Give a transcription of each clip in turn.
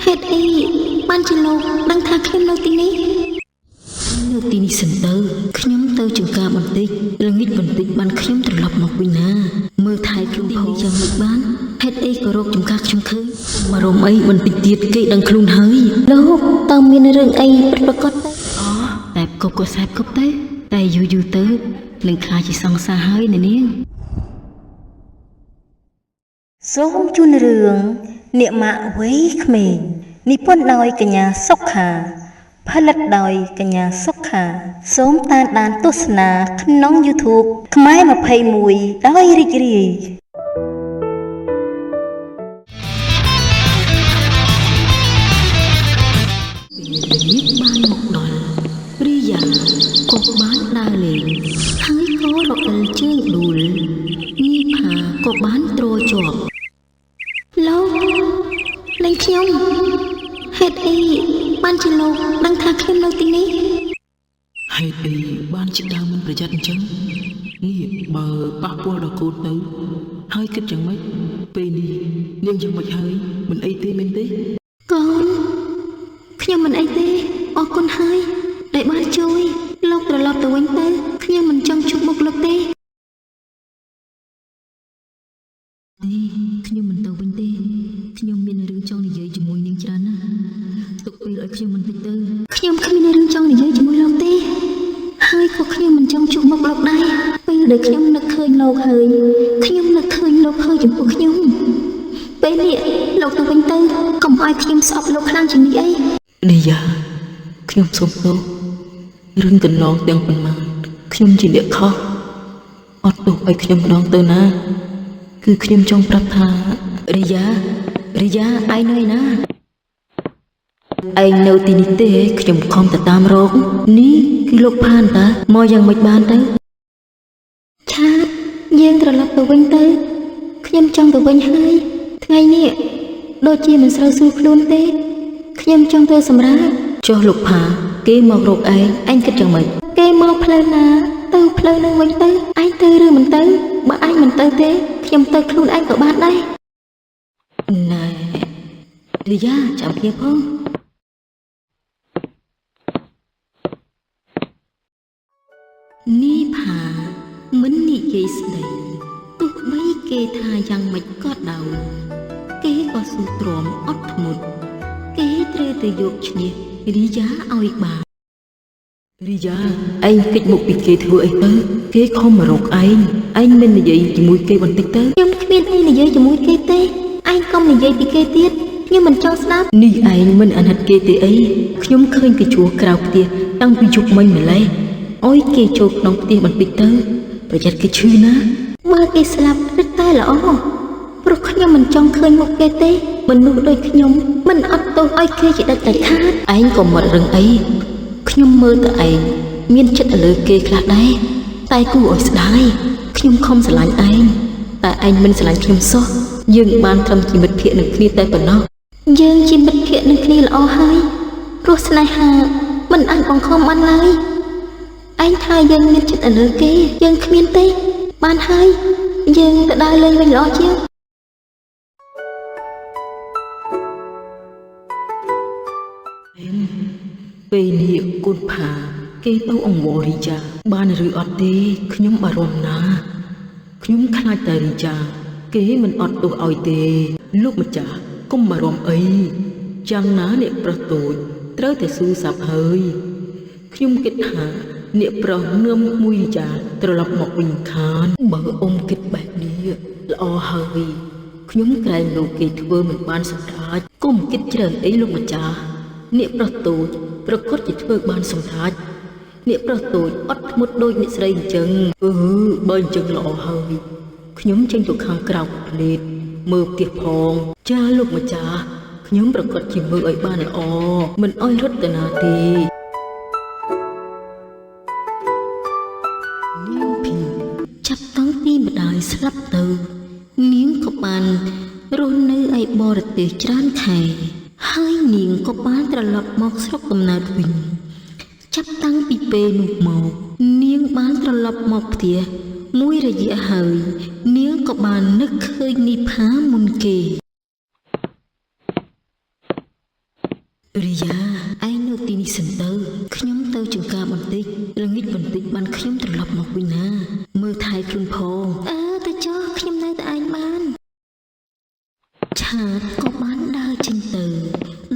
ហេតុអីបានជាលោកដឹងថាខ្ញុំនៅទីនេះនៅទីនេះសិនទៅខ្ញុំទៅចង្ការបន្តិចល្ងាចបន្តិចបានខ្ញុំត្រឡប់មកវិញណាមើលថែខ្លួនផងយ៉ាងម៉េចបានហេតុអីក៏រកចង្ការខ្ញុំឃើញមករំអីបន្តិចទៀតគេដឹងខ្លួនហើយលោកតើមានរឿងអីពិតប្រាកដទៅតែគប់ក៏សែបគប់ទៅតែយូរទៅនឹងខ្លាចជាសង្សារហើយនាងសូមជូនរឿងនាម៉ាក់វ័យក្មេងនិពន្ធដោយកញ្ញាសុខាផលិតដោយកញ្ញាសុខាសូមតាមដានទស្សនាក្នុង YouTube ខ្មែរ21ដោយរីករាយបានមកដល់រីយ៉ាក៏បានដើរលេងហើយក៏រអិលជើងដួលនីផាក៏បានទ្រជាប់លោកលេងខ្ញុំហេតុអីបានជាលោកដឹងថាខ្ញុំនៅទីនេះហេតុអីបានជាដើមមិនប្រយ័ត្នអញ្ចឹងនេះបើប៉ះពាល់ដល់កូនទៅហើយគិតយ៉ាងម៉េចពេលនេះនាងយ៉ាងម៉េចហើយមិនអីទេមែនទេកូនខ្ញុំមិនអីទេអរគុណហើយដែលបានជួយលោកត្រឡប់ទៅវិញទៅខ្ញុំមិនចង់ជួបមុខលោកទេខ្ញុំមិនទៅវិញទេខ្ញុំមានរឿងចង់និយាយជាមួយនាងច្រើនណាស់ទុកពេលឲ្យខ្ញុំបន្តិចទៅខ្ញុំគ្មានរឿងចង់និយាយជាមួយលោកទេហើយក៏ខ្ញុំមិនចង់ជួបមុខលោកដែរពេលដែលខ្ញុំនឹកឃើញលោកហើយខ្ញុំនឹកឃើញលោកហើយចំពោះខ្ញុំពេលនេះលោកទៅវិញទៅកុំឲ្យខ្ញុំស្អប់លោកខ្លាំងជាងនេះអីនេះយ៉ាខ្ញុំសូមទោសរឿងកន្លងទាំងប៉ុន្មានខ្ញុំជាអ្នកខុសអត់ទោសឲ្យខ្ញុំម្ដងទៅណាគឺខ្ញុំចង់ប្រាប់ថារីយ៉ាឯងនៅណាឯងនៅទីនេះទេខ្ញុំខំទៅតាមរកនេះគឺលោកផានតាមកយ៉ាងម៉េចបានទៅឆាតយើងត្រឡប់ទៅវិញទៅខ្ញុំចង់ទៅវិញហើយថ្ងៃនេះដូចជាមិនស្រូវស្រួលខ្លួនទេខ្ញុំចង់ទៅសម្រាប់ចុះលោកផាគេមករកឯងគិតយ៉ាងម៉េចគេមកផ្លូវណាទៅផ្លូវនឹងវិញទៅឯងទៅឬមិនទៅបើឯងមិនទៅទេខ្ញុំទៅខ្លួនឯងក៏បានដែរណែរីយ៉ាចាំគ្នាផងនេះផាមិននិយាយស្ដីទោះបីគេថាយ៉ាងម៉េចក៏ដោយគេក៏ស៊ូទ្រាំអត់ធ្មត់គេត្រូវតែយកឈ្នះរីយ៉ាឲ្យបានរីយ៉ាឯងគិតមុខពីគេធ្វើអីទៅគេខំមករកឯងមិននិយាយជាមួយគេបន្តិចទៅខ្ញុំគ្មានអីនិយាយជាមួយគេទេឯងកុំនិយាយពីគេទៀតខ្ញុំមិនចង់ស្ដាប់នេះឯងមិនអាណិតគេទេអីខ្ញុំឃើញគេជួក្រៅផ្ទះតាំងពីយប់មិញម្លេះអុយគេចូលក្នុងផ្ទះបន្តិចទៅប្រយ័ត្នគេឈឺណាបើគេស្លាប់រឹតតែល្អព្រោះខ្ញុំមិនចង់ឃើញមុខគេទេមនុស្សដូចខ្ញុំមិនអត់ទោសឲ្យគេជាដាច់ខាតឯងក៏មិនរឹងអីខ្ញុំមើលទៅឯងមានចិត្តទៅលើគេខ្លះដែរតែគួរឲ្យស្ដាយខ្ញុំខំស្រឡាញ់ឯងតែឯងមិនស្រឡាញ់ខ្ញុំសោះយើងបានត្រឹមជាមិត្តភក្តិនឹងគ្នាតែប៉ុណ្ណោះយើងជាមិត្តភក្តិនឹងគ្នាល្អហើយព្រោះស្នេហាមិនអាចបង្ខំបានឡើយឯងថាយើងមានចិត្តទៅលើគេយើងគ្មានទេបានហើយយើងទៅដើរលេងវិញល្អជាងពេលនេះកូនផាគេទៅអង្វររីយ៉ាបានឬអត់ទេខ្ញុំបារម្ភណាស់ខ្ញុំខ្លាចតែរីយ៉ាគេមិនអត់ទោសឲ្យទេលោកម្ចាស់កុំបារម្ភអីយ៉ាងណាអ្នកប្រុសតូចត្រូវតែស៊ូសាប់ហើយខ្ញុំគិតថាអ្នកប្រុសងើមមួយរីយ៉ាត្រឡប់មកវិញខានបើអ៊ំគិតបែបនេះល្អហើយខ្ញុំក្រែងលោកគេធ្វើមិនបានសម្រេចកុំគិតច្រើនអីលោកម្ចាស់អ្នកប្រុសតូចប្រកបជាធ្វើបានសម្រេចអ្នកប្រុសតូចអត់ធ្មត់ដូចអ្នកស្រីអញ្ចឹងបើអញ្ចឹងល្អហើយខ្ញុំចេញទៅខាងក្រៅផ្លេតមើលផ្ទះផងចាលោកម្ចាស់ខ្ញុំប្រកាសជាមើលឲ្យបានល្អមិនអោយរត់ទៅណាទេនាងភីចាប់តាំងពីម្ដាយស្លាប់ទៅនាងក៏បានរស់នៅឯបរទេសច្រើនខែហើយនាងក៏បានត្រឡប់មកស្រុកកំណើតវិញចាប់តាំងពីពេលនោះមកនាងបានត្រឡប់មកផ្ទះមួយរយៈហើយនាងក៏បាននឹកឃើញនីផាមុនគេ រីយ៉ាឯងនៅទីនេះសិនទៅខ្ញុំទៅចង្ការបន្តិចល្ងាចបន្តិចបានខ្ញុំត្រឡប់មកវិញណាមើលថែខ្លួនផងទៅចុះខ្ញុំនៅតែឯងបានឆាតក៏បានដើរចេញទៅ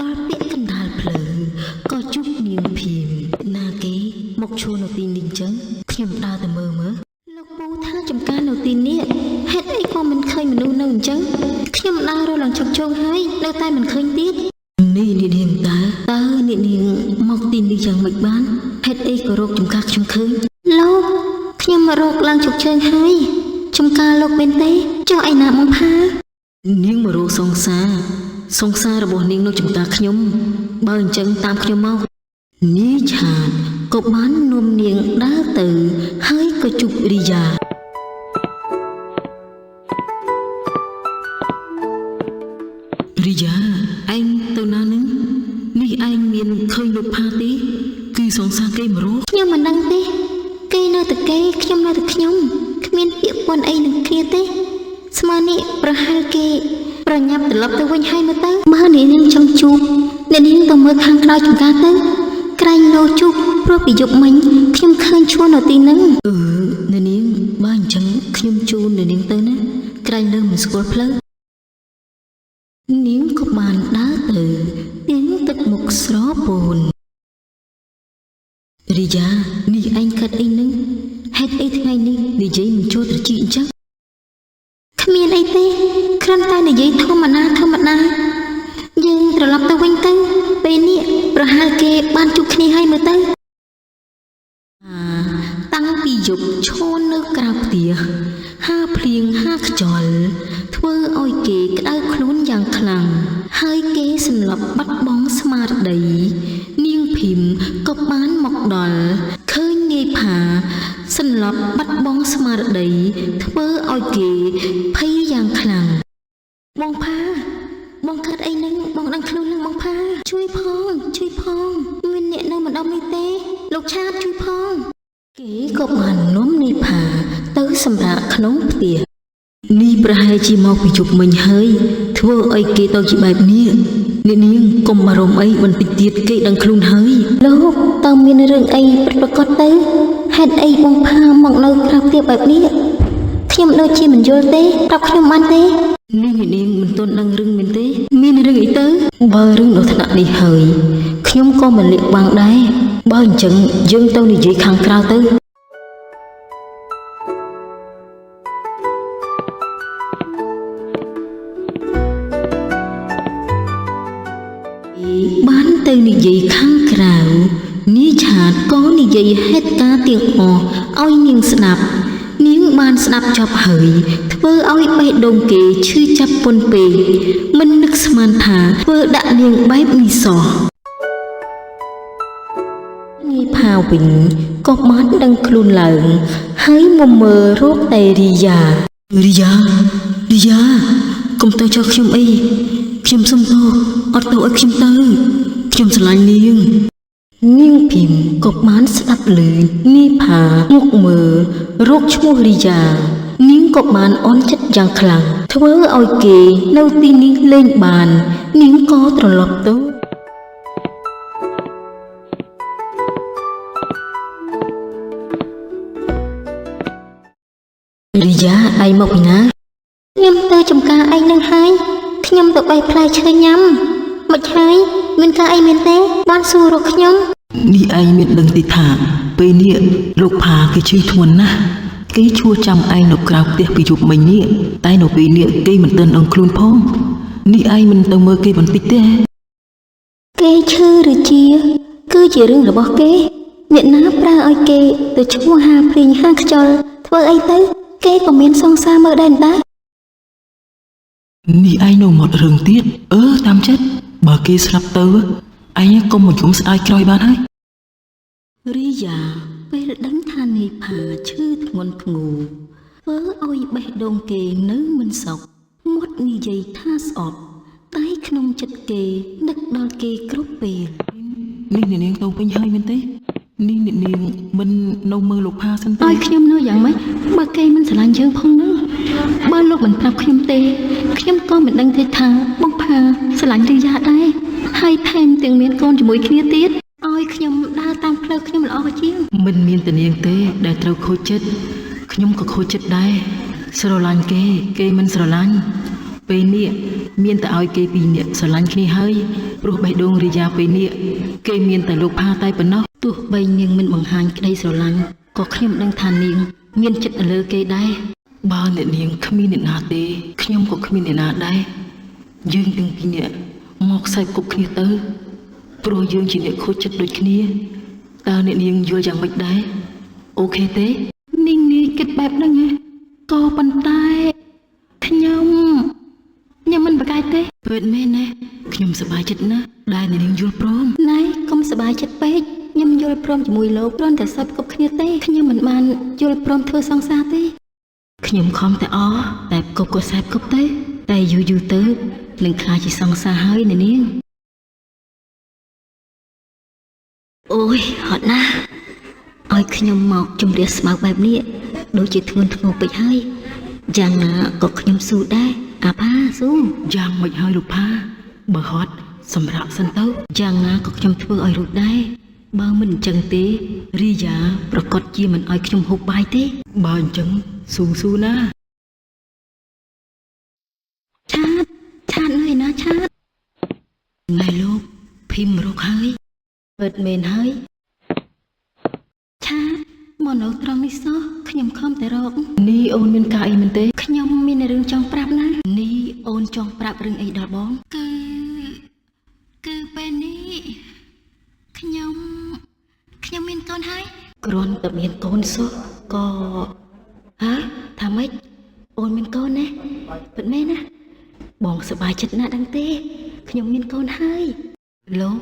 ដល់ពាក់កណ្ដាលផ្លូវក៏ជួបនាងភីមណាគេមកឈរនៅទីនេះអញ្ចឹងខ្ញុំដើរទៅមើលលោកពូថាចំការនៅទីនេះហេតុអីក៏មិនឃើញមនុស្សនៅអញ្ចឹងខ្ញុំដើររឡើងជុកជងហើយនៅតែមិនឃើញទៀតនេះនាងតើនាងមកទីនេះយ៉ាងម៉េចបានហេតុអីក៏រកចំការខ្ញុំឃើញលោកខ្ញុំមករកឡើងជុកជើងហើយចំការលោកមែនទេចុះឯណាមកផានាងមករកសង្សាររបស់នាងនៅចំការខ្ញុំបើអញ្ចឹងតាមខ្ញុំមកនាងឆាតក៏បាននាំនាងដើរទៅហើយក៏ជួបរីយ៉ាឯងទៅណានឹងនេះឯងមានឃើញលោកផាទេគឺសង្សារគេមករកខ្ញុំមិនដឹងទេគេនៅតែគេខ្ញុំនៅតែខ្ញុំគ្មានពាក្យប៉ុនអីនឹងគ្នាទេស្មើនេះប្រហែលគេប្រញាប់ត្រឡប់ទៅវិញហើយមើលទៅបើនាងចង់ជួបនាងទៅមើលខាងក្រោយចំការទៅក្រែងលោជួបព្រោះពីយប់មិញខ្ញុំឃើញឈួរនៅទីហ្នឹងនាងបើអញ្ចឹងខ្ញុំជូននាងទៅណាក្រែងលើមិនស្គាល់ផ្លូវនាងក៏បានដើរទៅទាញទឹកមុខស្រពោនរីយ៉ានេះឯងកាត់អីនឹងហេតុអីថ្ងៃនេះនិយាយមិនចូលត្រចៀកអញ្ចឹងគ្មានអីទេគ្រាន់តែនិយាយធម្មតាយើងត្រឡប់ទៅវិញទៅពេលនេះប្រហែលគេបានជួបគ្នាហើយមើលទៅតាំងពីយប់ឈរនៅក្រៅផ្ទះហាភ្លៀងហាខ្យល់ធ្វើឲ្យគេក្តៅខ្លួនយ៉ាងខ្លាំងហើយគេសន្លប់បាត់បង់ស្មារតីនាងភីមក៏បានមកដល់ឃើញនាយផាសន្លប់បាត់បង់ស្មារតីធ្វើឲ្យគេភ័យយ៉ាងខ្លាំងបងផាបងកើតអីនឹងបងដឹងខ្លួននឹងបងផាជួយផងមានអ្នកនៅម្ដុំនេះទេលោកឆាតជួយផងគេក៏បាននាំនាយផាទៅសម្រាកក្នុងផ្ទះនេះប្រហែលជាមកពីជប់មិញហើយធ្វើឲ្យគេទៅជាបែបនេះនាងកុំបារម្ភអីបន្តិចទៀតគេដឹងខ្លួនហើយលោកតើមានរឿងអីប្រកបទៅហេតុអីបងផាមកនៅក្រៅផ្ទះបែបនេះខ្ញុំដូចជាមិនយល់ទេប្រាប់ខ្ញុំបានទេនាងមិនទាន់ដឹងរឿងមែនទេមានរឿងអីទៅបើរឿងដល់ថ្នាក់នេះហើយខ្ញុំក៏មិនលាក់បាំងដែរបើអញ្ចឹងយើងទៅនិយាយខាងក្រៅទៅបានទៅនិយាយខាងក្រៅនាយឆាតក៏និយាយហេតុការណ៍ទាំងអស់ឲ្យនាងស្ដាប់នាងបានស្ដាប់ចប់ហើយធ្វើឲ្យបេះដូងគេឈឺចាប់ពន់ពេកមិននឹកស្មានថាធ្វើដាក់នាងបែបនេះសោះនាយផាវិញក៏បានដឹងខ្លួនឡើងហើយមកមើលរកតែរីយ៉ាកុំទៅចោលខ្ញុំអីខ្ញុំសុំទោសអត់ទៅឲ្យខ្ញុំទៅខ្ញុំស្រឡាញ់នាងភីមក៏បានស្ដាប់ឮនាយផាមកមើលរកឈ្មោះរីយ៉ានាងក៏បានអន់ចិត្តយ៉ាងខ្លាំងធ្វើឲ្យគេនៅទីនេះលេងបាននាងក៏ត្រឡប់ទៅរីយ៉ាឯងមកពីណាខ្ញុំទៅចំការឯងនឹងហើយខ្ញុំទៅបេះផ្លែឈើញ៉ាំមិនហើយមានការអីមែនទេបានសួររកខ្ញុំនេះឯងមានដឹងទេថាពេលនេះលោកផាគេឈឺធ្ងន់ណាស់គេឈួរចាំឯងនៅក្រៅផ្ទះពីយប់មិញនេះតែនៅពេលនេះគេមិនទាន់ដឹងខ្លួនផងនេះឯងមិនទៅមើលគេបន្តិចទេគេឈឺឬគឺជារឿងរបស់គេអ្នកណាប្រើឲ្យគេទៅឈ្មោះហាភ្លេងហាខ្យល់ធ្វើអីទៅគេក៏មានសង្សារមើលដែរនេះឯងនៅមករឿងទៀតតាមចិត្តបើគេស្លាប់ទៅឯងកុំមកយំស្ដាយក្រោយបានហើយរីយ៉ាពេលដឹងថានាយផាឈឺធ្ងន់ធ្ងរធ្វើឲ្យបេះដូងគេនៅមិនសុខមាត់និយាយថាស្អប់តែក្នុងចិត្តគេនឹកដល់គេគ្រប់ពេលនេះនាងទៅវិញហើយមែនទេនេះនាងមិននៅមើលលោកផាសិនទេឲ្យខ្ញុំនៅយ៉ាងម៉េចបើគេមិនស្រឡាញ់យើងផងនោះបើលោកមិនប្រាប់ខ្ញុំទេខ្ញុំក៏មិនដឹងទេថាបងផាស្រឡាញ់រីយ៉ាដែរហើយថែមទៀត ទាំងមានកូនជាមួយគ្នាទៀតឲ្យខ្ញុំដើរតាមផ្លូវខ្ញុំល្អជាង មិនមានតែនាងទេដែលត្រូវខូចចិត្តខ្ញុំក៏ខូចចិត្តដែរស្រឡាញ់គេមិនស្រឡាញ់ពេលនេះមានតែឲ្យគេពីរនាក់ស្រឡាញ់គ្នាហើយព្រោះបេះដូងរាយាពេលនេះគេមានតែលោកផាតែប៉ុណ្ណោះ ទោះបីនាងមិនបង្ហាញក្តីស្រឡាញ់ក៏ខ្ញុំដឹងថានាងមានចិត្តទៅលើគេដែរ បើអ្នកនាងគ្មានអ្នកណាទេខ្ញុំក៏គ្មានអ្នកណាដែរយើងទាំងពីរនាក់មកខ្សែគប់គ្នាទៅព្រោះយើងជាអ្នកខូចចិត្តដូចគ្នាតើអ្នកនាងយល់យ៉ាងម៉េចដែរអូខេទេ នាងនាយគិតបែបហ្នឹងហ៎ក៏ប៉ុន្តែខ្ញុំមិនប្រកែកទេ ពិតមែនណាខ្ញុំសប្បាយចិត្តណាស់ដែលអ្នកនាងយល់ព្រម ណៃកុំសប្បាយចិត្តពេកខ្ញុំយល់ព្រមជាមួយលោកគ្រាន់តែសើបគប់គ្នាទេខ្ញុំមិនបានយល់ព្រមធ្វើសង្សារទេ ខ្ញុំខំតែអតែគប់ក៏សែបគប់ទៅតែយូរទៅនឹងខ្លាចជាសង្សារហើយអ្នកនាង អូយហត់ណាស់ឲ្យខ្ញុំមកជំរះស្មៅបែបនេះដូចជាធ្ងន់ធ្ងរពេកហើយយ៉ាងណាក៏ខ្ញុំស៊ូដែរអាផាស៊ូ យ៉ាងម៉េចហើយលោកផាបើហត់សម្រាប់សិនទៅ យ៉ាងណាក៏ខ្ញុំធ្វើឲ្យរួចដែរបើមិនអញ្ចឹងទេរីយ៉ាប្រកាសជាមិនឲ្យខ្ញុំហូបបាយទេ បើអញ្ចឹងស៊ូណា ឆាតនៅឯណាឆាត ណែលោកភីមរកហើយ ពិតមែនហើយឆាតមកនៅត្រង់នេះសោះខ្ញុំខំតែរក នេះអូនមានការអីមែនទេ ខ្ញុំមានរឿងចង់ប្រាប់ណានេះអូនចង់ប្រាប់រឿងអីដល់បងគឺពេលនេះខ្ញុំមានកូនហើយ គ្រាន់តែមានកូនសោះក៏ ហ៎ថាម៉េចអូនមានកូនណាពិតមែនណាបងសប្បាយចិត្តណាស់ដឹងទេខ្ញុំមានកូនហើយ លោក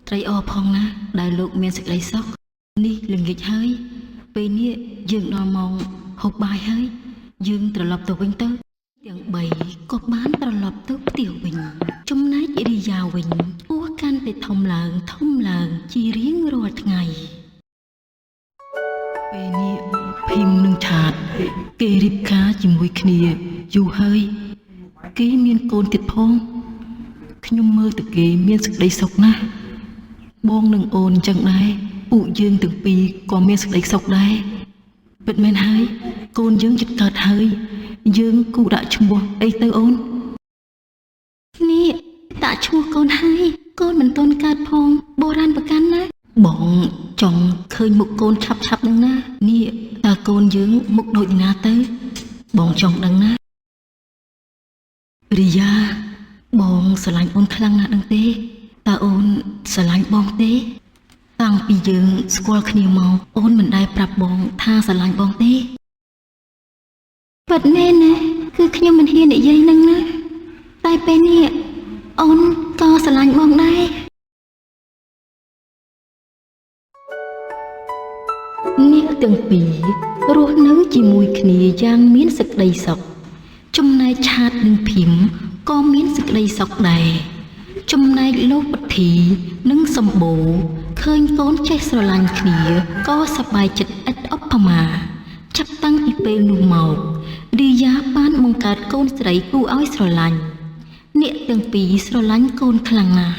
ត្រេកអរផងណាដែលលោកមានសេចក្តីសុខនេះល្ងាចហើយពេលនេះយើងដល់ម៉ោងហូបបាយហើយយើងត្រឡប់ទៅវិញទៅ ទាំង3ក៏បានត្រឡប់ទៅផ្ទះវិញចំណែករីយ៉ាវិញពោះកាន់តែធំឡើងជារៀងរាល់ថ្ងៃ ពេលនេះភីមនឹងឆាតគេរៀបការជាមួយគ្នាយូរហើយគេមានកូនទៀតផងខ្ញុំមើលទៅគេមានសេចក្តីសុខណាស់បងនឹងអូនអញ្ចឹងដែរពួកយើងទាំងពីរក៏មានសេចក្តីសុខដែរពិតមែនហើយកូនយើងជិតកើតហើយយើងគូដាក់ឈ្មោះអីទៅអូន នេះតាក់ឈ្មោះកូនហើយកូនមិនទាន់កើតផងបុរាណប្រកាន់ណា បងចង់ឃើញមុខកូនឆាប់នឹងណានេះតើកូនយើងមុខដូចណាទៅបងចង់ដឹងណារីយ៉ាបងស្រឡាញ់អូនខ្លាំងណាស់ដឹងទេតើអូនស្រឡាញ់បងទេតាំងពីយើងស្គាល់គ្នាមកអូនមិនដែលប្រាប់បងថាស្រឡាញ់បងទេ ពិតមែនណាគឺខ្ញុំមិនហ៊ាននិយាយនឹងណាតែពេលនេះអូនក៏ស្រឡាញ់បងដែរអ្នកទាំងពីររស់នៅជាមួយគ្នាយ៉ាងមានសេចក្តីសុខចំណែកឆាតនិងភីមក៏មានសេចក្តីសុខដែរចំណែកលោកពធីនិងសម្បូរឃើញកូនចេះស្រឡាញ់គ្នាក៏សប្បាយចិត្តឥតឧបមាចាប់តាំងពីពេលនោះមករីយ៉ាបានបង្កើតកូនស្រីគួរឲ្យស្រឡាញ់អ្នកទាំងពីរស្រឡាញ់កូនខ្លាំងណាស់